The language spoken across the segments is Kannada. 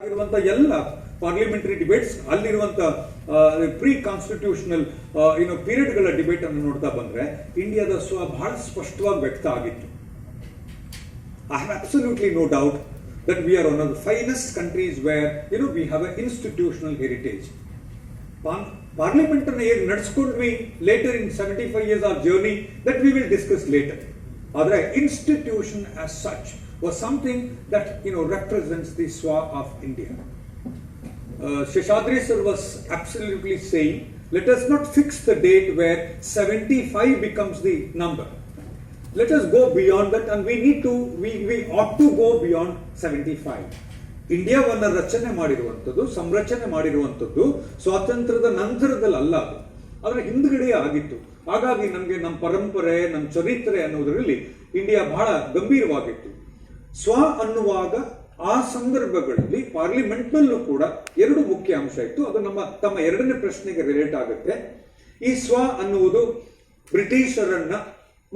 ಎಲ್ಲ ಪಾರ್ಲಿಮೆಂಟರಿ ಡಿಬೇಟ್ಸ್ ಅಲ್ಲಿರುವಂತ ಪ್ರೀ ಕಾನ್ಸ್ಟಿಟ್ಯೂಷನಲ್ ಪೀರಿಯಡ್ಗಳ ಡಿಬೇಟ್ ಅನ್ನು ನೋಡ್ತಾ ಬಂದ್ರೆ ಇಂಡಿಯಾದ ಬಹಳ ಸ್ಪಷ್ಟವಾಗಿ ವ್ಯಕ್ತ ಆಗಿತ್ತು. I have absolutely no doubt that we are one of the finest countries where we have an institutional heritage. Parliament ಅನ್ನು ಹೇಗೆ ನಡೆಸ್ಕೊಂಡ್ವಿ later in 75 years of journey that we will discuss later. ಆದರೆ institution as such was something that represents the swa of India. Seshadri sir was absolutely saying, let us not fix the date where 75 becomes the number. Let us go beyond that, and we ought to go beyond 75. ಇಂಡಿಯಾವನ್ನು ರಚನೆ ಮಾಡಿರುವಂಥದ್ದು, ಸಂರಚನೆ ಮಾಡಿರುವಂಥದ್ದು ಸ್ವಾತಂತ್ರ್ಯದ ನಂತರದಲ್ಲಿ ಅಲ್ಲ, ಅದು ಅದರ ಹಿಂದ್ಗಡೆ ಆಗಿತ್ತು. ಹಾಗಾಗಿ ನಮಗೆ ನಮ್ಮ ಪರಂಪರೆ, ನಮ್ಮ ಚರಿತ್ರೆ ಅನ್ನೋದರಲ್ಲಿ ಇಂಡಿಯಾ ಬಹಳ ಗಂಭೀರವಾಗಿತ್ತು. ಸ್ವ ಅನ್ನುವಾಗ ಆ ಸಂದರ್ಭಗಳಲ್ಲಿ ಪಾರ್ಲಿಮೆಂಟ್ನಲ್ಲೂ ಕೂಡ ಎರಡು ಮುಖ್ಯ ಅಂಶ ಇತ್ತು. ಅದು ತಮ್ಮ ಎರಡನೇ ಪ್ರಶ್ನೆಗೆ ರಿಲೇಟ್ ಆಗುತ್ತೆ. ಈ ಸ್ವ ಅನ್ನುವುದು ಬ್ರಿಟಿಷರನ್ನ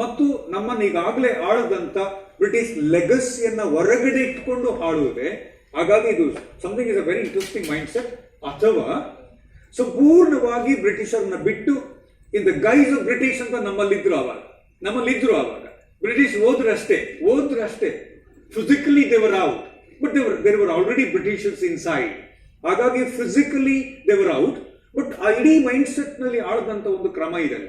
ಮತ್ತು ನಮ್ಮನ್ನೀಗಾಗಲೇ ಆಳದಂತ ಬ್ರಿಟಿಷ್ ಲೆಗಸಿಯನ್ನ ಹೊರಗಡೆ ಇಟ್ಕೊಂಡು ಆಳುವುದೇ. ಹಾಗಾಗಿ ಇದು something is a very interesting mind set. ಅಥವಾ ಸಂಪೂರ್ಣವಾಗಿ ಬ್ರಿಟಿಷರನ್ನ ಬಿಟ್ಟು in the guise of British ಅಂತ ನಮ್ಮಲ್ಲಿದ್ರು ಆವಾಗ ಬ್ರಿಟಿಷ್ ಹೋದ್ರಷ್ಟೇ physically they were out, but there were already Britishers inside. ಹಾಗಾಗಿ ಫಿಸಿಕಲಿ ದೇವರ್ ಔಟ್, ಬಟ್ ಆ ಇಡೀ ಮೈಂಡ್ ಸೆಟ್ ನಲ್ಲಿ ಆಳದಂತ ಒಂದು ಕ್ರಮ ಇದೆಲ್ಲ,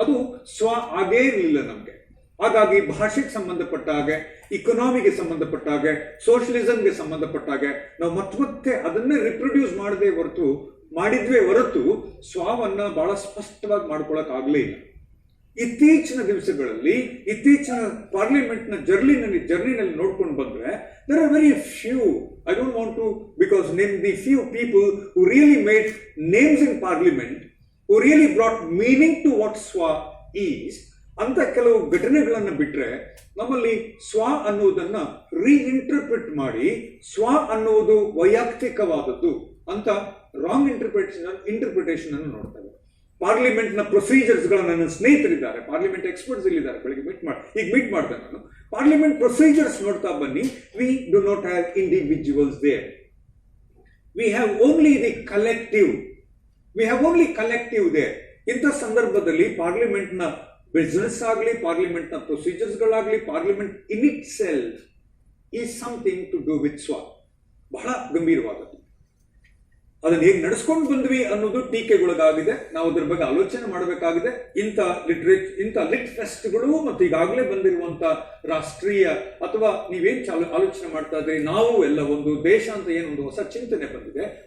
ಅದು ಸ್ವ ಆಗೇ ಇರಲಿಲ್ಲ ನಮ್ಗೆ. ಹಾಗಾಗಿ ಭಾಷೆಗೆ ಸಂಬಂಧಪಟ್ಟ ಹಾಗೆ, ಇಕನಾಮಿಗೆ ಸಂಬಂಧಪಟ್ಟ ಹಾಗೆ, ಸೋಷಿಯಲಿಸಂಗೆ ಸಂಬಂಧಪಟ್ಟ ಹಾಗೆ ನಾವು ಮತ್ತೆ ಅದನ್ನೇ ರಿಪ್ರೊಡ್ಯೂಸ್ ಮಾಡಿದ್ವೇ ಹೊರತು ಸ್ವವನ್ನ ಬಹಳ ಸ್ಪಷ್ಟವಾಗಿ ಮಾಡ್ಕೊಳಕ್ ಆಗ್ಲೇ ಇಲ್ಲ. ಇತ್ತೀಚಿನ ದಿವಸಗಳಲ್ಲಿ, ಇತ್ತೀಚಿನ ಪಾರ್ಲಿಮೆಂಟ್ ನ ಜರ್ನಿನಲ್ಲಿ ನೋಡ್ಕೊಂಡು ಬಂದ್ರೆ there are very few, I don't want to because name the few people who really made names in parliament, who really brought meaning to what swa is ಅಂತ ಕೆಲವು ಘಟನೆಗಳನ್ನ ಬಿಟ್ರೆ ನಮ್ಮಲ್ಲಿ ಸ್ವ ಅನ್ನುವುದನ್ನ ರೀಇಂಟರ್ಪ್ರಿಟ್ ಮಾಡಿ ಸ್ವ ಅನ್ನುವುದು ವೈಯಕ್ತಿಕವಾದದ್ದು ಅಂತ ರಾಂಗ್ ಇಂಟರ್ಪ್ರಿಟೇಷನ್ ಅನ್ನು ನೋಡ್ತೇವೆ. ಪಾರ್ಲಿಮೆಂಟ್ ನ ಪ್ರೊಸೀಜರ್ಸ್ ಗಳ ನನ್ನ ಸ್ನೇಹಿತರಿದ್ದಾರೆ, ಪಾರ್ಲಿಮೆಂಟ್ ಎಕ್ಸ್ಪರ್ಟ್ಸ್ ಇಲ್ಲಿದ್ದಾರೆ, ಬೆಳಿಗ್ಗೆ ಮೀಟ್ ಮಾಡಿದೆ ನಾನು. ಪಾರ್ಲಿಮೆಂಟ್ ಪ್ರೊಸೀಜರ್ಸ್ ನೋಡ್ತಾ ಬನ್ನಿ. We do not have individuals there, we have only the collective there. ಇಂಥ ಸಂದರ್ಭದಲ್ಲಿ ಪಾರ್ಲಿಮೆಂಟ್ ನ ಬಿಸ್ನೆಸ್ ಆಗಲಿ, ಪಾರ್ಲಿಮೆಂಟ್ ನ ಪ್ರೊಸೀಜರ್ಸ್ ಗಳಾಗಲಿ, parliament in itself is something to do with ಸ್ವ. ಬಹಳ ಗಂಭೀರವಾದದ್ದು. ಅದನ್ನ ಹೇಗೆ ನಡೆಸ್ಕೊಂಡು ಬಂದ್ವಿ ಅನ್ನೋದು ಟೀಕೆಗೊಳಗಾಗಿದೆ. ನಾವು ಅದ್ರ ಬಗ್ಗೆ ಆಲೋಚನೆ ಮಾಡಬೇಕಾಗಿದೆ. ಇಂಥ ಲಿಟ್ ಫೆಸ್ಟ್ಗಳು ಮತ್ತು ಈಗಾಗಲೇ ಬಂದಿರುವಂತ ರಾಷ್ಟ್ರೀಯ ಅಥವಾ ನೀವೇನ್ ಆಲೋಚನೆ ಮಾಡ್ತಾ ಇದ್ರಿ, ನಾವು ಎಲ್ಲ ಒಂದು ದೇಶ ಅಂತ ಏನೊಂದು ಹೊಸ ಚಿಂತನೆ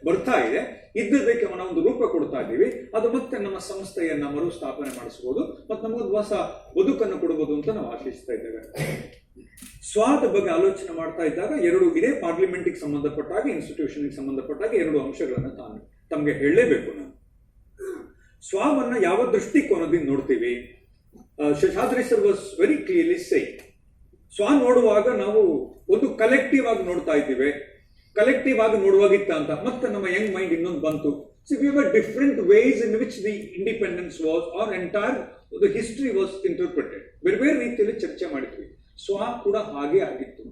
ಬರ್ತಾ ಇದೆ, ಇದ್ದದಕ್ಕೆ ನಾವು ಒಂದು ರೂಪ ಕೊಡ್ತಾ ಇದ್ದೀವಿ. ಅದು ಮತ್ತೆ ನಮ್ಮ ಸಂಸ್ಥೆಯನ್ನ ಮರುಸ್ಥಾಪನೆ ಮಾಡಿಸಬಹುದು ಮತ್ತು ನಮಗೊಂದು ಹೊಸ ಬದುಕನ್ನು ಕೊಡಬಹುದು ಅಂತ ನಾವು ಆಶಿಸ್ತಾ ಇದ್ದೇವೆ. ಸ್ವಾದ ಬಗ್ಗೆ ಆಲೋಚನೆ ಮಾಡ್ತಾ ಇದ್ದಾಗ ಇದೇ ಪಾರ್ಲಿಮೆಂಟ್ಗೆ ಸಂಬಂಧಪಟ್ಟಾಗ, ಇನ್ಸ್ಟಿಟ್ಯೂಷನ್ಗೆ ಸಂಬಂಧಪಟ್ಟಾಗ ಎರಡು ಅಂಶಗಳನ್ನು ತಮಗೆ ಹೇಳಲೇಬೇಕು. ನಾನು ಸ್ವಾವನ್ನ ಯಾವ ದೃಷ್ಟಿಕೋನದಿಂದ ನೋಡ್ತೀವಿ? Seshadri sir was very clearly saying, ಸ್ವ ನೋಡುವಾಗ ನಾವು ಒಂದು ಕಲೆಕ್ಟಿವ್ ಆಗಿ ನೋಡ್ತಾ ಇದ್ದೀವಿ, ಕಲೆಕ್ಟಿವ್ ಆಗಿ ನೋಡುವಾಗಿತ್ತ ಅಂತ ಮತ್ತೆ ನಮ್ಮ ಯಂಗ್ ಮೈಂಡ್ ಇನ್ನೊಂದು ಬಂತು. So we have different ways in which the independence was or entire the history was interpreted. ಬೇರೆ ರೀತಿಯಲ್ಲಿ ಚರ್ಚೆ ಮಾಡಿದ್ವಿ. ಸ್ವ ಕೂಡ ಹಾಗೆ ಆಗಿತ್ತು.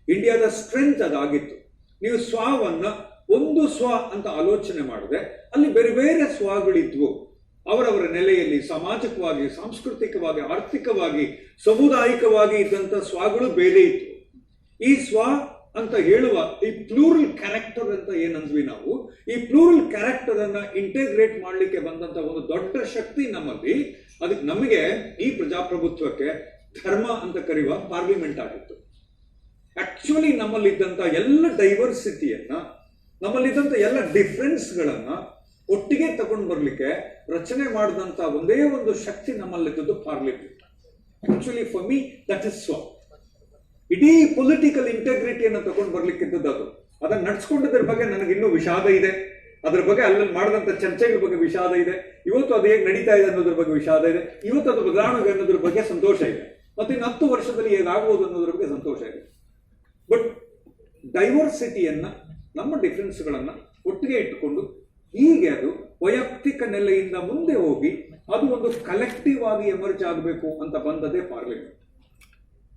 ಇಂಡಿಯಾದ ಸ್ಟ್ರೆಂತ್ ಅದಾಗಿತ್ತು. ನೀವು ಸ್ವವನ್ನ ಒಂದು ಸ್ವ ಅಂತ ಆಲೋಚನೆ ಮಾಡಿದ್ರೆ ಅಲ್ಲಿ ಬೇರೆ ಸ್ವಗಳಿದ್ವು. ಅವರವರ ನೆಲೆಯಲ್ಲಿ ಸಾಮಾಜಿಕವಾಗಿ, ಸಾಂಸ್ಕೃತಿಕವಾಗಿ, ಆರ್ಥಿಕವಾಗಿ, ಸಮುದಾಯಿಕವಾಗಿ ಇದ್ದಂತ ಸ್ವಗಳು ಬೇರೆ ಇತ್ತು. ಈ ಸ್ವ ಅಂತ ಹೇಳುವ ಈ ಪ್ಲೂರಲ್ ಕ್ಯಾರೆಕ್ಟರ್ ಅಂತ ಏನಂದ್ವಿ ನಾವು, ಈ ಪ್ಲೂರಲ್ ಕ್ಯಾರೆಕ್ಟರ್ ಅನ್ನ ಇಂಟೆಗ್ರೇಟ್ ಮಾಡ್ಲಿಕ್ಕೆ ಬಂದಂತ ಒಂದು ದೊಡ್ಡ ಶಕ್ತಿ ನಮ್ಮಲ್ಲಿ. ಅದಕ್ಕೆ ನಮಗೆ ಈ ಪ್ರಜಾಪ್ರಭುತ್ವಕ್ಕೆ ಧರ್ಮ ಅಂತ ಕರೆಯುವ ಪಾರ್ಲಿಮೆಂಟ್ ಆಗಿತ್ತು. ಆಕ್ಚುಲಿ ನಮ್ಮಲ್ಲಿದ್ದಂತ ಎಲ್ಲ ಡೈವರ್ಸಿಟಿಯನ್ನ, ನಮ್ಮಲ್ಲಿದ್ದಂತ ಎಲ್ಲ ಡಿಫರೆನ್ಸ್ಗಳನ್ನ ಒಟ್ಟಿಗೆ ತಗೊಂಡು ಬರ್ಲಿಕ್ಕೆ ರಚನೆ ಮಾಡಿದಂತ ಒಂದೇ ಒಂದು ಶಕ್ತಿ ನಮ್ಮಲ್ಲಿದ್ದದ್ದು parliament. Actually for me that is ಸ್ವ. ಇಡೀ ಪೊಲಿಟಿಕಲ್ ಇಂಟೆಗ್ರಿಟಿಯನ್ನು ತಗೊಂಡು ಬರ್ಲಿಕ್ಕಿದ್ದದ್ದು ಅದು. ಅದನ್ನ ನಡ್ಸ್ಕೊಂಡಿದ್ರ ಬಗ್ಗೆ ನನಗೆ ಇನ್ನೂ ವಿಷಾದ ಇದೆ. ಅದ್ರ ಬಗ್ಗೆ ಅಲ್ಲಲ್ಲಿ ಮಾಡಿದಂತ ಚರ್ಚೆಗಳ ಬಗ್ಗೆ ವಿಷಾದ ಇದೆ. ಇವತ್ತು ಅದು ಹೇಗೆ ನಡೀತಾ ಇದೆ ಅನ್ನೋದ್ರ ಬಗ್ಗೆ ವಿಷಾದ ಇದೆ. ಇವತ್ತು ಅದು ಬದಲಾವಣೆ ಅನ್ನೋದ್ರ ಬಗ್ಗೆ ಸಂತೋಷ ಇದೆ. ಮತ್ತೆ ಇನ್ನು 10 ವರ್ಷದಲ್ಲಿ ಹೇಗಾಗಬಹುದು ಅನ್ನೋದ್ರ ಬಗ್ಗೆ ಸಂತೋಷ ಇದೆ. ಬಟ್ ಡೈವರ್ಸಿಟಿಯನ್ನ, ನಮ್ಮ ಡಿಫರೆನ್ಸ್ಗಳನ್ನ ಒಟ್ಟಿಗೆ ಇಟ್ಟುಕೊಂಡು ಹೀಗೆ ಅದು ವೈಯಕ್ತಿಕ ನೆಲೆಯಿಂದ ಮುಂದೆ ಹೋಗಿ ಅದು ಒಂದು ಕಲೆಕ್ಟಿವ್ ಆಗಿ ಎಮರ್ಜ್ ಆಗಬೇಕು ಅಂತ ಬಂದದೇ ಪಾರ್ಲಿಮೆಂಟ್.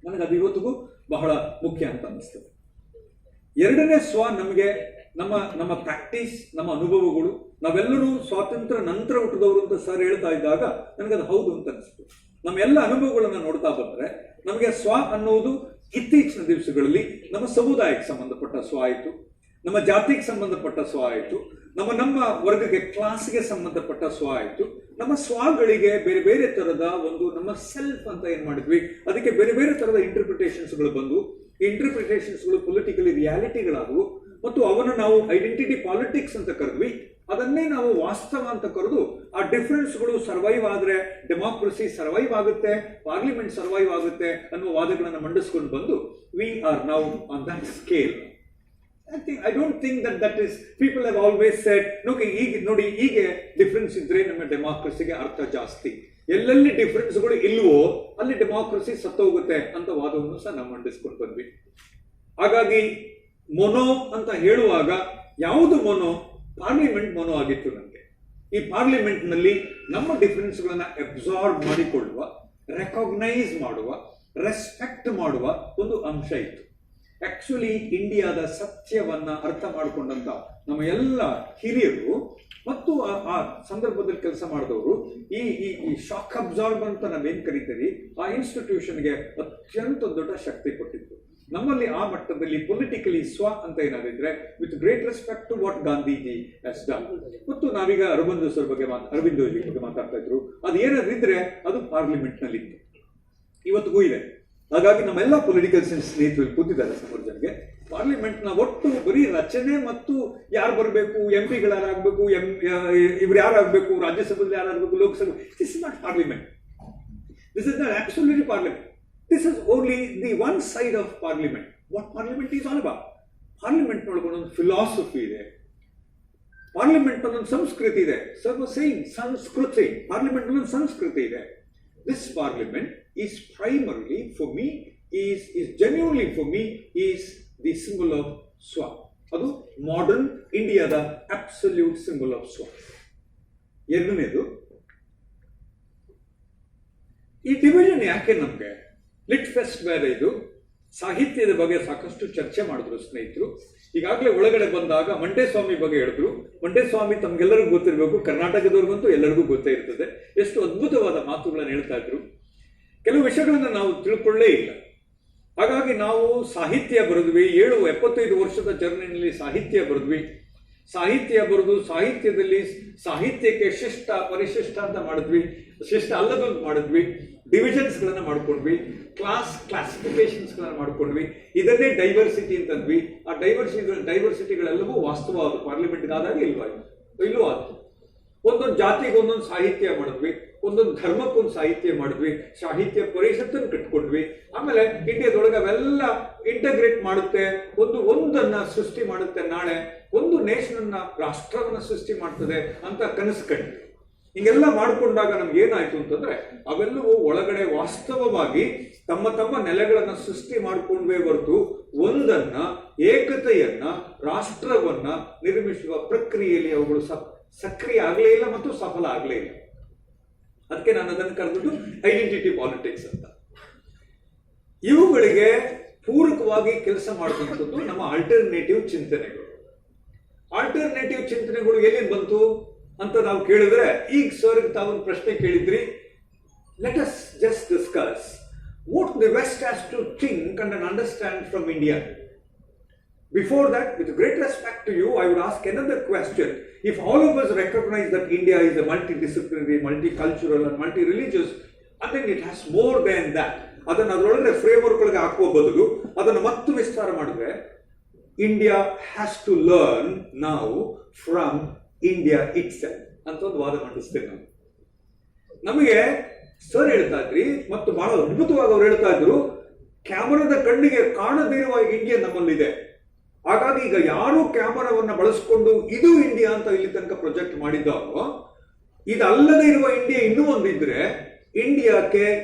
ನನಗೆ ಅದು ಇವತ್ತಿಗೂ ಬಹಳ ಮುಖ್ಯ ಅಂತ ಅನಿಸ್ತದೆ. ಎರಡನೇ ಸ್ವ ನಮಗೆ ನಮ್ಮ ಪ್ರಾಕ್ಟೀಸ್, ನಮ್ಮ ಅನುಭವಗಳು, ನಾವೆಲ್ಲರೂ ಸ್ವಾತಂತ್ರ್ಯ ನಂತರ ಹುಟ್ಟಿದವರು ಅಂತ ಸರ್ ಹೇಳ್ತಾ ಇದ್ದಾಗ ನನಗದು ಹೌದು ಅಂತ ಅನಿಸ್ತು. ನಮ್ಮೆಲ್ಲ ಅನುಭವಗಳನ್ನ ನೋಡ್ತಾ ಬಂದ್ರೆ ನಮಗೆ ಸ್ವ ಅನ್ನುವುದು ಇತ್ತೀಚಿನ ದಿವಸಗಳಲ್ಲಿ ನಮ್ಮ ಸಮುದಾಯಕ್ಕೆ ಸಂಬಂಧಪಟ್ಟ ಸ್ವ ಆಯಿತು, ನಮ್ಮ ಜಾತಿಗೆ ಸಂಬಂಧಪಟ್ಟ ಸ್ವ ಆಯಿತು, ನಮ್ಮ ವರ್ಗಕ್ಕೆ ಕ್ಲಾಸ್ಗೆ ಸಂಬಂಧಪಟ್ಟ ಸ್ವ ಆಯಿತು. ನಮ್ಮ ಸ್ವಗಳಿಗೆ ಬೇರೆ ಬೇರೆ ತರದ ಒಂದು ನಮ್ಮ ಸೆಲ್ಫ್ ಅಂತ ಏನ್ ಮಾಡಿದ್ವಿ, ಅದಕ್ಕೆ ಬೇರೆ ಬೇರೆ ತರದ ಇಂಟರ್ಪ್ರಿಟೇಷನ್ಸ್ಗಳು ಬಂದು, ಈ ಇಂಟರ್ಪ್ರಿಟೇಷನ್ಸ್ಗಳು ಪೊಲಿಟಿಕಲಿ ರಿಯಾಲಿಟಿಗಳಾದವು ಮತ್ತು ಅವನ್ನ ನಾವು ಐಡೆಂಟಿಟಿ ಪಾಲಿಟಿಕ್ಸ್ ಅಂತ ಕರೆದ್ವಿ. ಅದನ್ನೇ ನಾವು ವಾಸ್ತವ ಅಂತ ಕರೆದು ಆ ಡಿಫರೆನ್ಸ್ಗಳು ಸರ್ವೈವ್ ಆದ್ರೆ ಡೆಮಾಕ್ರಸಿ ಸರ್ವೈವ್ ಆಗುತ್ತೆ, ಪಾರ್ಲಿಮೆಂಟ್ ಸರ್ವೈವ್ ಆಗುತ್ತೆ ಅನ್ನುವ ವಾದಗಳನ್ನ ಮಂಡಿಸ್ಕೊಂಡು ಬಂದು we are now on that scale. I don't think that is, people have always said, ನೋಡಿ ಹೀಗೆ ಡಿಫರೆನ್ಸ್ ಇದ್ರೆ ನಮ್ಮ ಡೆಮಾಕ್ರಸಿಗೆ ಅರ್ಥ ಜಾಸ್ತಿ, ಎಲ್ಲೆಲ್ಲಿ ಡಿಫರೆನ್ಸ್ಗಳು ಇಲ್ವೋ ಅಲ್ಲಿ ಡೆಮಾಕ್ರಸಿ ಸತ್ತೋಗುತ್ತೆ ಅಂತ ವಾದವನ್ನು ಸಹ ನಾವು ಮಂಡಿಸ್ಕೊಂಡು ಬಂದ್ವಿ. ಹಾಗಾಗಿ ಮೊನೋ ಅಂತ ಹೇಳುವಾಗ ಯಾವುದು ಮೊನೋ? ಪಾರ್ಲಿಮೆಂಟ್ ಮೊನೋ ಆಗಿತ್ತು ನಮಗೆ. ಈ ಪಾರ್ಲಿಮೆಂಟ್ ನಲ್ಲಿ ನಮ್ಮ ಡಿಫರೆನ್ಸ್ಗಳನ್ನ ಅಬ್ಸಾರ್ಬ್ ಮಾಡಿಕೊಳ್ಳುವ, ರೆಕಾಗ್ನೈಸ್ ಮಾಡುವ, ರೆಸ್ಪೆಕ್ಟ್ ಮಾಡುವ ಒಂದು ಅಂಶ ಇತ್ತು. ಆಕ್ಚುಲಿ ಇಂಡಿಯಾದ ಸತ್ಯವನ್ನ ಅರ್ಥ ಮಾಡಿಕೊಂಡಂತ ನಮ್ಮ ಎಲ್ಲ ಹಿರಿಯರು ಮತ್ತು ಆ ಸಂದರ್ಭದಲ್ಲಿ ಕೆಲಸ ಮಾಡಿದವರು ಈ ಶಾಕ್ ಅಬ್ಸಾರ್ಬ್ ಅಂತ ನಾವೇನ್ ಕರೀತೀವಿ, ಆ ಇನ್ಸ್ಟಿಟ್ಯೂಷನ್ಗೆ ಅತ್ಯಂತ ದೊಡ್ಡ ಶಕ್ತಿ ಕೊಟ್ಟಿತ್ತು. ನಮ್ಮಲ್ಲಿ ಆ ಮಟ್ಟದಲ್ಲಿ ಪೊಲಿಟಿಕಲಿ ಸ್ವ ಅಂತ ಏನಾದಿದ್ರೆ with great respect to what Gandhiji has done. ಮತ್ತು ನಾವೀಗ ಅರವಿಂದೋಜಿ ಬಗ್ಗೆ ಮಾತಾಡ್ತಾ ಇದ್ರು, ಅದು ಏನಾದಿದ್ರೆ ಅದು ಪಾರ್ಲಿಮೆಂಟ್ ನಲ್ಲಿ ಇತ್ತು, ಇವತ್ತಿಗೂ ಇದೆ. ಹಾಗಾಗಿ ನಮ್ಮೆಲ್ಲ ಪೊಲಿಟಿಕಲ್ ಸೈನ್ಸ್ ಸ್ನೇಹಿತರು ಕೂತಿದ್ದಾರೆ ಸಂವರ್ಜನ್ಗೆ. ಪಾರ್ಲಿಮೆಂಟ್ ನ ಒಟ್ಟು ಬರೀ ರಚನೆ ಮತ್ತು ಯಾರು ಬರಬೇಕು, ಎಂ ಪಿಗಳು ಯಾರಾಗಬೇಕು, ಇವ್ರು ಯಾರಾಗಬೇಕು, ರಾಜ್ಯಸಭೆಯಲ್ಲಿ ಯಾರಾಗಬೇಕು, ಲೋಕಸಭೆ, this is not parliament. This is not absolutely parliament. This is only the one side of parliament. What parliament is all about? Parliament ನೊಳಗೊಂದು ಫಿಲಾಸಫಿ ಇದೆ, ಪಾರ್ಲಿಮೆಂಟ್ ಒಂದು ಸಂಸ್ಕೃತಿ ಇದೆ. ಸರ್ ವಾಸ್ ಸೇಯಿಂಗ್ ಸಂಸ್ಕೃತಿ, ಪಾರ್ಲಿಮೆಂಟ್ ಒಂದು ಸಂಸ್ಕೃತಿ ಇದೆ. This parliament is primarily for me, is genuinely for me, is the symbol of Swa. ಅದು ಮಾಡರ್ನ್ ಇಂಡಿಯಾದ ಅಬ್ಸಲ್ಯೂಟ್ ಸಿಂಬಲ್ ಆಫ್ ಸ್ವ. ಎರಡನೇದು, ಈ ಡಿವಿಷನ್ ಯಾಕೆ ನಮ್ಗೆ? ಲಿಟ್ ಫೆಸ್ಟ್ ಬೇರೆ ಇದು. ಸಾಹಿತ್ಯದ ಬಗ್ಗೆ ಸಾಕಷ್ಟು ಚರ್ಚೆ ಮಾಡಿದ್ರು ಸ್ನೇಹಿತರು. ಈಗಾಗಲೇ ಒಳಗಡೆ ಬಂದಾಗ ಮಂಟೇಸ್ವಾಮಿ ಬಗ್ಗೆ ಹೇಳಿದ್ರು. ಮಂಟೇಸ್ವಾಮಿ ತಮ್ಗೆಲ್ಲರಿಗೂ ಗೊತ್ತಿರಬೇಕು, ಕರ್ನಾಟಕದವ್ರಿಗಂತೂ ಎಲ್ಲರಿಗೂ ಗೊತ್ತೇ ಇರ್ತದೆ. ಎಷ್ಟು ಅದ್ಭುತವಾದ ಮಾತುಗಳನ್ನು ಹೇಳ್ತಾ ಇದ್ರು. ಕೆಲವು ವಿಷಯಗಳನ್ನ ನಾವು ತಿಳ್ಕೊಳ್ಳೇ ಇಲ್ಲ. ಹಾಗಾಗಿ ನಾವು ಸಾಹಿತ್ಯ ಬರೆದ್ವಿ. 75 ವರ್ಷದ ಜರ್ನಿನಲ್ಲಿ ಸಾಹಿತ್ಯ ಬರೆದ್ವಿ. ಸಾಹಿತ್ಯ ಬರೆದು ಸಾಹಿತ್ಯದಲ್ಲಿ ಸಾಹಿತ್ಯಕ್ಕೆ ಶಿಷ್ಟ ಪರಿಶಿಷ್ಟ ಅಂತ ಮಾಡಿದ್ವಿ, ಶಿಷ್ಟ ಅಲ್ಲದೊಂದು ಮಾಡಿದ್ವಿ, ಡಿವಿಷನ್ಸ್ ಗಳನ್ನ ಮಾಡ್ಕೊಂಡ್ವಿ, ಕ್ಲಾಸಿಫಿಕೇಶನ್ಸ್ ಗಳನ್ನ ಮಾಡ್ಕೊಂಡ್ವಿ. ಇದನ್ನೇ ಡೈವರ್ಸಿಟಿ ಅಂತಂದ್ವಿ. ಆ ಡೈವರ್ಸಿಟಿಗಳೆಲ್ಲವೂ ವಾಸ್ತವವಾದ ಪಾರ್ಲಿಮೆಂಟ್ಗೆ ಆದಾಗ ಇಲ್ವೋ ಆಯ್ತು. ಒಂದೊಂದು ಜಾತಿಗೆ ಒಂದೊಂದು ಸಾಹಿತ್ಯ ಮಾಡಿದ್ವಿ, ಒಂದೊಂದು ಧರ್ಮಕ್ಕೊಂದು ಸಾಹಿತ್ಯ ಮಾಡಿದ್ವಿ, ಸಾಹಿತ್ಯ ಪರಿಷತ್ತನ್ನು ಕಟ್ಕೊಂಡ್ವಿ. ಆಮೇಲೆ ಇಂಡಿಯಾದೊಳಗೆ ಅವೆಲ್ಲ ಇಂಟಗ್ರೇಟ್ ಮಾಡುತ್ತೆ, ಒಂದನ್ನ ಸೃಷ್ಟಿ ಮಾಡುತ್ತೆ. ನಾಳೆ ಒಂದು ನೇಷನ್ ರಾಷ್ಟ್ರವನ್ನ ಸೃಷ್ಟಿ ಮಾಡ್ತದೆ ಅಂತ ಕನಸು ಕಂಡ್ವಿ. ಹಿಂಗೆಲ್ಲ ಮಾಡ್ಕೊಂಡಾಗ ನಮ್ಗೆ ಏನಾಯ್ತು ಅಂತಂದ್ರೆ ಅವೆಲ್ಲವೂ ಒಳಗಡೆ ವಾಸ್ತವವಾಗಿ ತಮ್ಮ ನೆಲೆಗಳನ್ನ ಸೃಷ್ಟಿ ಮಾಡ್ಕೊಂಡ್ವೇ ಹೊರತು ಒಂದನ್ನ ಏಕತೆಯನ್ನ ರಾಷ್ಟ್ರವನ್ನ ನಿರ್ಮಿಸುವ ಪ್ರಕ್ರಿಯೆಯಲ್ಲಿ ಅವುಗಳು ಸಕ್ರಿಯ ಆಗಲೇ ಇಲ್ಲ ಮತ್ತು ಸಫಲ ಆಗಲೇ ಇಲ್ಲ. ಅದಕ್ಕೆ ನಾನು ಅದನ್ನು ಕರೆದು ಐಡೆಂಟಿಟಿ ಪಾಲಿಟಿಕ್ಸ್ ಅಂತ. ಇವುಗಳಿಗೆ ಪೂರಕವಾಗಿ ಕೆಲಸ ಮಾಡುವಂಥದ್ದು ನಮ್ಮ ಆಲ್ಟರ್ನೇಟಿವ್ ಚಿಂತನೆಗಳು. ಆಲ್ಟರ್ನೇಟಿವ್ ಚಿಂತನೆಗಳು ಎಲ್ಲಿಂದ ಬಂತು ಅಂತ ನಾವು ಕೇಳಿದ್ರೆ, ಈಗ ಸರ್ ತಾವೊಂದು ಪ್ರಶ್ನೆ ಕೇಳಿದ್ರಿ. Let us just discuss what the west has to think and understand from India. Before that, with great respect to you, I would ask another question. If all of us recognize that India is a multidisciplinary, multicultural and multi-religious, I think it has more than that. ಅದನ್ನು ಅದರೊಳಗೆ ಫ್ರೇಮ್ವರ್ಕ್ ಒಳಗೆ ಹಾಕುವ ಬದಲು ಅದನ್ನು ಮತ್ತೆ ವಿಸ್ತಾರ ಮಾಡಿದ್ರೆ, India has to learn now from India itself ಅಂತ ಒಂದು ವಾದ ಮಂಡಿಸ್ತೇನೆ ನಾನು. ನಮಗೆ ಸರ್ ಹೇಳ್ತಾ ಇದ್ರಿ ಮತ್ತು ಬಹಳ ಅದ್ಭುತವಾಗಿ ಅವ್ರು ಹೇಳ್ತಾ ಇದ್ರು, ಕ್ಯಾಮರಾದ ಕಣ್ಣಿಗೆ ಕಾಣದೇ ಇರುವ ಇಂಡಿಯಾ ನಮ್ಮಲ್ಲಿದೆ. ಹಾಗಾಗಿ ಈಗ ಯಾರು ಕ್ಯಾಮರಾವನ್ನ ಬಳಸಿಕೊಂಡು ಇದು ಇಂಡಿಯಾ ಅಂತ ಇಲ್ಲಿ ತನಕ ಪ್ರೊಜೆಕ್ಟ್ ಮಾಡಿದ್ದಾರೋ, ಇದಲ್ಲದೆ ಇರುವ ಇಂಡಿಯಾ ಇನ್ನೂ ಒಂದಿದ್ರೆ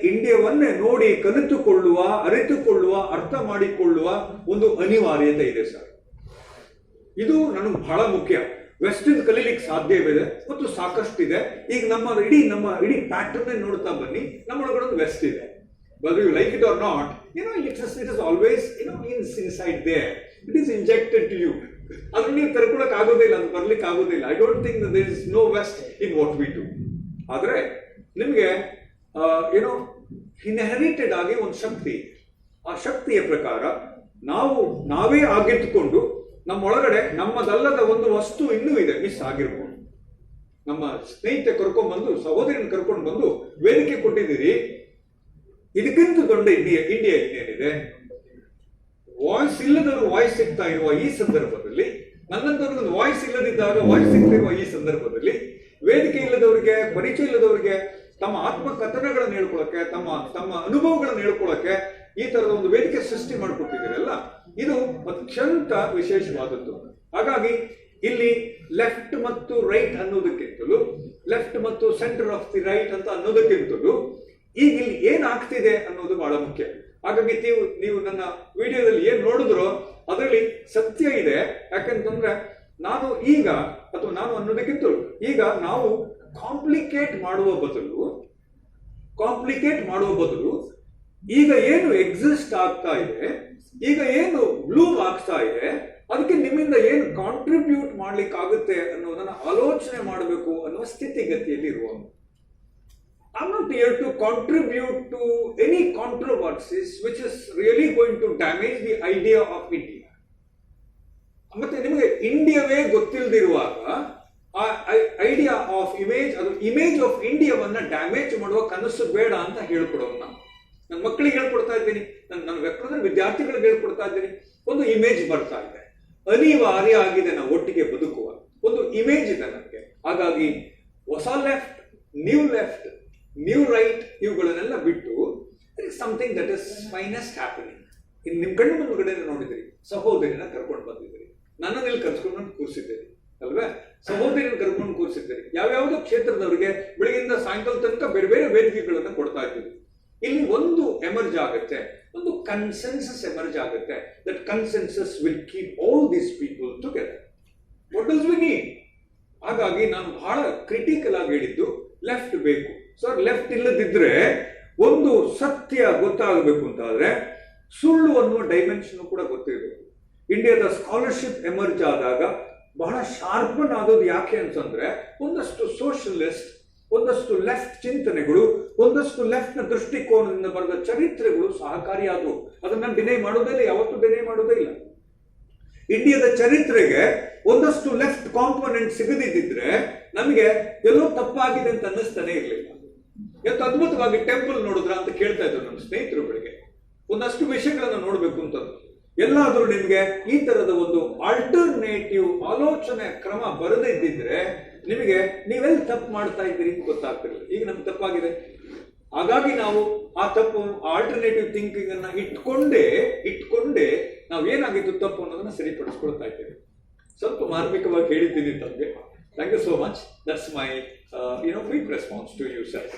ಇಂಡಿಯಾವನ್ನೇ ನೋಡಿ ಕಲಿತುಕೊಳ್ಳುವ, ಅರಿತುಕೊಳ್ಳುವ, ಅರ್ಥ ಮಾಡಿಕೊಳ್ಳುವ ಒಂದು ಅನಿವಾರ್ಯತೆ ಇದೆ ಸರ್. ಇದು ನನಗೆ ಬಹಳ ಮುಖ್ಯ. ವೆಸ್ಟರ್ನ್ ಕಲೀಲಿಕ್ಕೆ ಸಾಧ್ಯವಿದೆ ಮತ್ತು ಸಾಕಷ್ಟು ಇದೆ. ಈಗ ನಮ್ಮ ಇಡೀ ಪ್ಯಾಟರ್ನ್ ನೋಡ್ತಾ ಬನ್ನಿ, ನಮ್ಮೊಳಗಡೆ ವೆಸ್ಟ್ ಇದೆ. Whether you like it or not, it is always, inside there. It is injected to you. ಅದನ್ನ ನೀವು ತರ್ಕೊಳಕ್ ಆಗೋದಿಲ್ಲ, ಅದು ಬರ್ಲಿಕ್ಕೆ ಆಗೋದಿಲ್ಲ. I don't think there is no west in what we do. ಆದ್ರೆ ನಿಮ್ಗೆ ಏನೋ ಇನ್ಹೆರಿಟೆಡ್ ಆಗಿ ಒಂದು ಶಕ್ತಿ, ಆ ಶಕ್ತಿಯ ಪ್ರಕಾರ ನಾವೇ ಆಗಿಟ್ಟುಕೊಂಡು ನಮ್ಮೊಳಗಡೆ ನಮ್ಮದಲ್ಲದ ಒಂದು ವಸ್ತು ಇನ್ನೂ ಇದೆ, ಮಿಸ್ ಆಗಿರ್ಬೋದು. ನಮ್ಮ ಸ್ನೇಹಿತೆ ಕರ್ಕೊಂಡ್ ಬಂದು, ಸಹೋದರಿನ ಕರ್ಕೊಂಡು ಬಂದು ವೇದಿಕೆ ಕೊಟ್ಟಿದ್ದೀರಿ. ಇದಕ್ಕಿಂತ ದೊಡ್ಡ ಇಂಡಿಯಾ ಇನ್ನೇನಿದೆ? ವಾಯ್ಸ್ ಇಲ್ಲದವರು ವಾಯ್ಸ್ ಸಿಗ್ತಾ ಇರುವ ಈ ಸಂದರ್ಭದಲ್ಲಿ, ನನ್ನಂತವ್ರಿಗೆ ವಾಯ್ಸ್ ಇಲ್ಲದಿದ್ದಾಗ ವಾಯ್ಸ್ ಸಿಗ್ತಿರುವ ಈ ಸಂದರ್ಭದಲ್ಲಿ, ವೇದಿಕೆ ಇಲ್ಲದವರಿಗೆ, ಪರಿಚಯ ಇಲ್ಲದವರಿಗೆ ತಮ್ಮ ಆತ್ಮಕಥನಗಳನ್ನು ಹೇಳ್ಕೊಳಕ್ಕೆ, ತಮ್ಮ ಅನುಭವಗಳನ್ನು ಹೇಳ್ಕೊಳಕ್ಕೆ ಈ ತರದ ಒಂದು ವೇದಿಕೆ ಸೃಷ್ಟಿ ಮಾಡಿಕೊಟ್ಟಿದ್ದೀರಲ್ಲ, ಇದು ಅತ್ಯಂತ ವಿಶೇಷವಾದದ್ದು. ಹಾಗಾಗಿ ಇಲ್ಲಿ ಲೆಫ್ಟ್ ಮತ್ತು ರೈಟ್ ಅನ್ನೋದಕ್ಕಿಂತಲೂ, ಲೆಫ್ಟ್ ಮತ್ತು ಸೆಂಟರ್ ಆಫ್ ದಿ ರೈಟ್ ಅಂತ ಅನ್ನೋದಕ್ಕಿಂತಲೂ ಈಗ ಇಲ್ಲಿ ಏನಾಗ್ತಿದೆ ಅನ್ನೋದು ಬಹಳ ಮುಖ್ಯ. ಹಾಗಾಗಿ ನೀವು ನನ್ನ ವಿಡಿಯೋದಲ್ಲಿ ಏನ್ ನೋಡಿದ್ರೋ ಅದರಲ್ಲಿ ಸತ್ಯ ಇದೆ. ಯಾಕಂತಂದ್ರೆ ನಾನು ಅನ್ನೋದಕ್ಕಿಂತಲೂ ಈಗ ನಾವು ಕಾಂಪ್ಲಿಕೇಟ್ ಮಾಡುವ ಬದಲು ಈಗ ಏನು ಎಕ್ಸಿಸ್ಟ್ ಆಗ್ತಾ ಇದೆ, ಈಗ ಏನು ಬ್ಲೂಮ್ ಆಗ್ತಾ ಇದೆ, ಅದಕ್ಕೆ ನಿಮ್ಮಿಂದ ಏನು ಕಾಂಟ್ರಿಬ್ಯೂಟ್ ಮಾಡ್ಲಿಕ್ಕೆ ಆಗುತ್ತೆ ಅನ್ನೋದನ್ನ ಆಲೋಚನೆ ಮಾಡಬೇಕು ಅನ್ನುವ ಸ್ಥಿತಿಗತಿಯಲ್ಲಿ ಇರುವವನು. I'm not here to contribute to any controversies which is really going to damage the idea of India. ಮತ್ತೆ ನಿಮಗೆ ಇಂಡಿಯಾವೇ ಗೊತ್ತಿಲ್ಲದಿರುವಾಗ ಆ ಐಡಿಯಾ ಆಫ್ ಇಮೇಜ್ ಆಫ್ ಇಂಡಿಯಾವನ್ನ ಡ್ಯಾಮೇಜ್ ಮಾಡುವ ಕನಸು ಬೇಡ ಅಂತ ಹೇಳ್ಕೊಡೋನು ನಾನು. ನನ್ನ ಮಕ್ಕಳಿಗೆ ಹೇಳ್ಕೊಡ್ತಾ ಇದ್ದೀನಿ, ನನ್ನ ವಿದ್ಯಾರ್ಥಿಗಳಿಗೆ ಹೇಳ್ಕೊಡ್ತಾ ಇದ್ದೀನಿ. ಒಂದು ಇಮೇಜ್ ಬರ್ತಾ ಇದೆ, ಅನಿವಾರ್ಯ ಆಗಿದೆ ನಾವು ಒಟ್ಟಿಗೆ ಬದುಕುವ ಒಂದು ಇಮೇಜ್ ಇದೆ ನನಗೆ. ಹಾಗಾಗಿ ಹೊಸ ಲೆಫ್ಟ್, ನ್ಯೂ ರೈಟ್ ಇವುಗಳನ್ನೆಲ್ಲ ಬಿಟ್ಟು something that is finest happening. ಇನ್ನು ನಿಮ್ ಕಣ್ಣು ಮುಂದ್ಗಡೆ ನೋಡಿದ್ರಿ, ಸಹೋದರಿನ ಕರ್ಕೊಂಡು ಬಂದಿದ್ದೀರಿ, ನನ್ನನ್ನೆಲ್ಲಿ ಕರ್ಸ್ಕೊಂಡು ಕೂರಿಸಿದ್ದೀರಿ ಅಲ್ವೇ? ಸಹೋದರಿನ ಕರ್ಕೊಂಡು ಕೂರಿಸಿದ್ದೀರಿ. ಯಾವ್ಯಾವುದೋ ಕ್ಷೇತ್ರದವರಿಗೆ ಬೆಳಗಿಂದ ಸಾಯಂಕಾಲ ತನಕ ಬೇರೆ ಬೇರೆ ವೇದಿಕೆಗಳನ್ನ ಕೊಡ್ತಾ ಇದ್ದೀವಿ. ಇಲ್ಲಿ ಒಂದು ಎಮರ್ಜ್ ಆಗುತ್ತೆ, ಒಂದು ಕನ್ಸೆನ್ಸಸ್ ಎಮರ್ಜ್ ಆಗುತ್ತೆ. That consensus will keep all these people together. What does we need? ಹಾಗಾಗಿ ನಾನು ಬಹಳ ಕ್ರಿಟಿಕಲ್ ಆಗಿ ಹೇಳಿದ್ದು ಲೆಫ್ಟ್ ಬೇಕು ಸರ್. ಲೆಫ್ಟ್ ಇಲ್ಲದಿದ್ರೆ ಒಂದು ಸತ್ಯ ಗೊತ್ತಾಗಬೇಕು ಅಂತಾದ್ರೆ ಸುಳ್ಳು ಅನ್ನುವ ಡೈಮೆನ್ಷನ್ ಕೂಡ ಗೊತ್ತಿರಬೇಕು. ಇಂಡಿಯಾದ ಸ್ಕಾಲರ್ಶಿಪ್ ಎಮರ್ಜ್ ಆದಾಗ ಬಹಳ ಶಾರ್ಪನ್ ಆಗೋದು ಯಾಕೆ ಅಂತಂದ್ರೆ, ಒಂದಷ್ಟು ಸೋಷಿಯಲಿಸ್ಟ್, ಒಂದಷ್ಟು ಲೆಫ್ಟ್ ಚಿಂತನೆಗಳು, ಒಂದಷ್ಟು ಲೆಫ್ಟ್ ನ ದೃಷ್ಟಿಕೋನದಿಂದ ಬರೆದ ಚರಿತ್ರೆಗಳು ಸಹಕಾರಿಯಾದವು. ಅದನ್ನ ಡಿನೈ ಮಾಡೋದೇ ಇಲ್ಲ, ಯಾವತ್ತೂ ಡಿನೈ ಮಾಡೋದೇ ಇಲ್ಲ. ಇಂಡಿಯಾದ ಚರಿತ್ರೆಗೆ ಒಂದಷ್ಟು ಲೆಫ್ಟ್ ಕಾಂಪೋನೆಂಟ್ ಸಿಗದಿದ್ದಿದ್ರೆ ನಮಗೆ ಎಲ್ಲೋ ತಪ್ಪಾಗಿದೆ ಅಂತ ಅನ್ನಿಸ್ತಾನೆ ಇರಲಿಲ್ಲ. ಎಷ್ಟು ಅದ್ಭುತವಾಗಿ ಟೆಂಪಲ್ ನೋಡಿದ್ರ ಅಂತ ಕೇಳ್ತಾ ಇದ್ರು ನನ್ನ ಸ್ನೇಹಿತರು ಬೆಳಿಗ್ಗೆ. ಒಂದಷ್ಟು ವಿಷಯಗಳನ್ನ ನೋಡ್ಬೇಕು ಅಂತ ಎಲ್ಲಾದ್ರೂ ನಿಮ್ಗೆ ಈ ತರದ ಒಂದು ಆಲ್ಟರ್ನೇಟಿವ್ ಆಲೋಚನೆ ಕ್ರಮ ಬರದೇ ಇದ್ದಿದ್ರೆ ನಿಮಗೆ ನೀವೆಲ್ಲಿ ತಪ್ಪು ಮಾಡ್ತಾ ಇದ್ದೀರಿ ಅಂತ ಗೊತ್ತಾಗ್ತಿರಲಿಲ್ಲ. ಈಗ ನಮ್ಗೆ ತಪ್ಪಾಗಿದೆ. ಹಾಗಾಗಿ ನಾವು ಆ ತಪ್ಪು, ಆಲ್ಟರ್ನೇಟಿವ್ ಥಿಂಕಿಂಗ್ ಅನ್ನ ಇಟ್ಕೊಂಡೇ ನಾವು ಏನಾಗಿದ್ದು ತಪ್ಪು ಅನ್ನೋದನ್ನ ಸರಿಪಡಿಸ್ಕೊಳ್ತಾ ಇದ್ದೇವೆ. ಸ್ವಲ್ಪ ಮಾರ್ಮಿಕವಾಗಿ ಹೇಳಿದ್ದೀನಿ ತಮಗೆ. Thank you so much. That's my quick response to you sir.